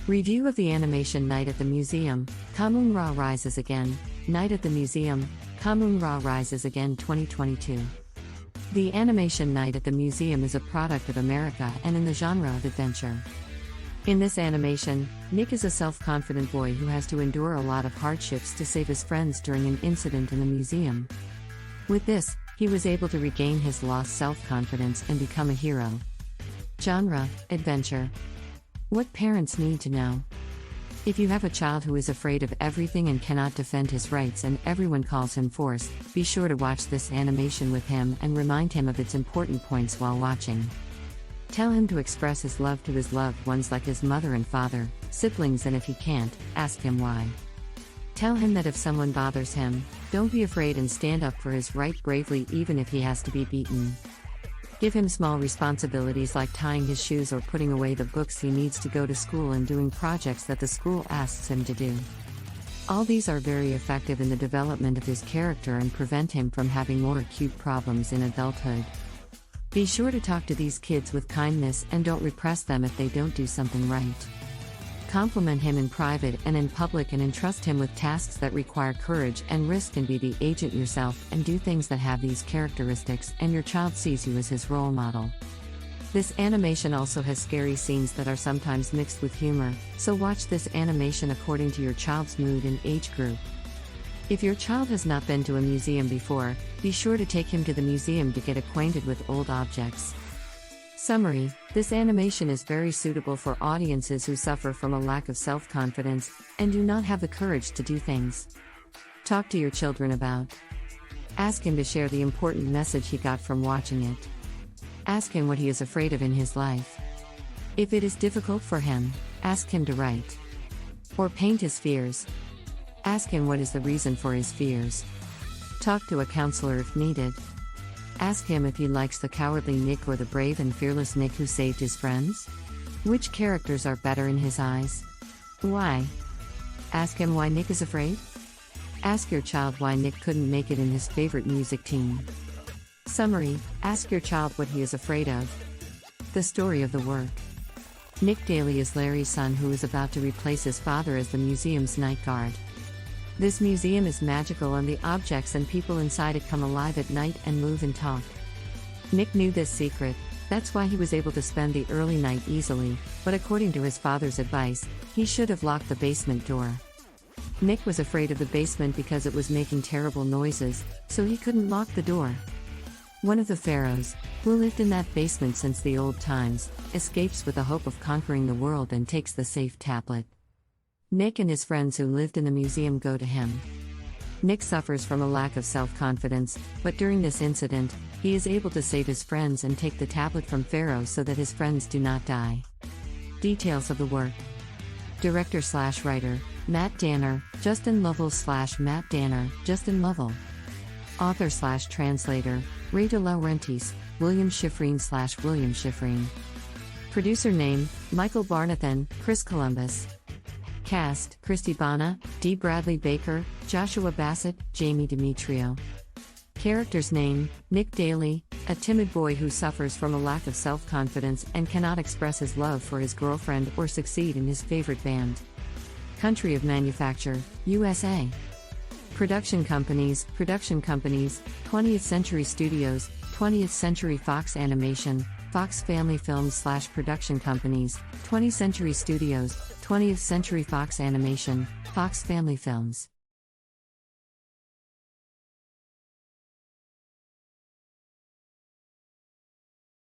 Review of the animation Night at the Museum, Kahmunrah Rises Again, Night at the Museum, Kahmunrah Rises Again 2022. The animation Night at the Museum is a product of America and in the genre of adventure. In this animation, Nick is a self-confident boy who has to endure a lot of hardships to save his friends during an incident in the museum. With this, he was able to regain his lost self-confidence and become a hero. Genre: adventure. What parents need to know. If you have a child who is afraid of everything and cannot defend his rights and everyone calls him force, be sure to watch this animation with him and remind him of its important points while watching. Tell him to express his love to his loved ones like his mother and father, siblings, and if he can't, ask him why. Tell him that if someone bothers him, don't be afraid and stand up for his right bravely even if he has to be beaten. Give him small responsibilities like tying his shoes or putting away the books he needs to go to school and doing projects that the school asks him to do. All these are very effective in the development of his character and prevent him from having more acute problems in adulthood. Be sure to talk to these kids with kindness and don't repress them if they don't do something right. Compliment him in private and in public and entrust him with tasks that require courage and risk, and be the agent yourself and do things that have these characteristics, and your child sees you as his role model. This animation also has scary scenes that are sometimes mixed with humor, so watch this animation according to your child's mood and age group. If your child has not been to a museum before, be sure to take him to the museum to get acquainted with old objects. Summary: this animation is very suitable for audiences who suffer from a lack of self-confidence and do not have the courage to do things. Talk to your children about. Ask him to share the important message he got from watching it. Ask him what he is afraid of in his life. If it is difficult for him, ask him to write or paint his fears. Ask him what is the reason for his fears. Talk to a counselor if needed. Ask him if he likes the cowardly Nick or the brave and fearless Nick who saved his friends. Which characters are better in his eyes? Why? Ask him why Nick is afraid. Ask your child why Nick couldn't make it in his favorite music team. Summary: ask your child what he is afraid of. The story of the work. Nick Daly is Larry's son who is about to replace his father as the museum's night guard. This museum is magical and the objects and people inside it come alive at night and move and talk. Nick knew this secret, that's why he was able to spend the early night easily, but according to his father's advice, he should have locked the basement door. Nick was afraid of the basement because it was making terrible noises, so he couldn't lock the door. One of the pharaohs, who lived in that basement since the old times, escapes with the hope of conquering the world and takes the safe tablet. Nick and his friends who lived in the museum go to him. Nick suffers from a lack of self-confidence, but during this incident, he is able to save his friends and take the tablet from Pharaoh so that his friends do not die. Details of the work. Director/writer, Matt Danner, Justin Lovell/Matt Danner, Justin Lovell. Author/translator, Ray De Laurentiis, William Schifrin/William Schifrin. Producer name, Michael Barnathan, Chris Columbus. Cast: Christy Bana, D. Bradley Baker, Joshua Bassett, Jamie Demetrio. Character's name, Nick Daly, a timid boy who suffers from a lack of self-confidence and cannot express his love for his girlfriend or succeed in his favorite band. Country of manufacture, USA. Production companies, 20th Century Studios, 20th Century Fox Animation, Fox Family Films/Production Companies, 20th Century Studios, 20th Century Fox Animation, Fox Family Films.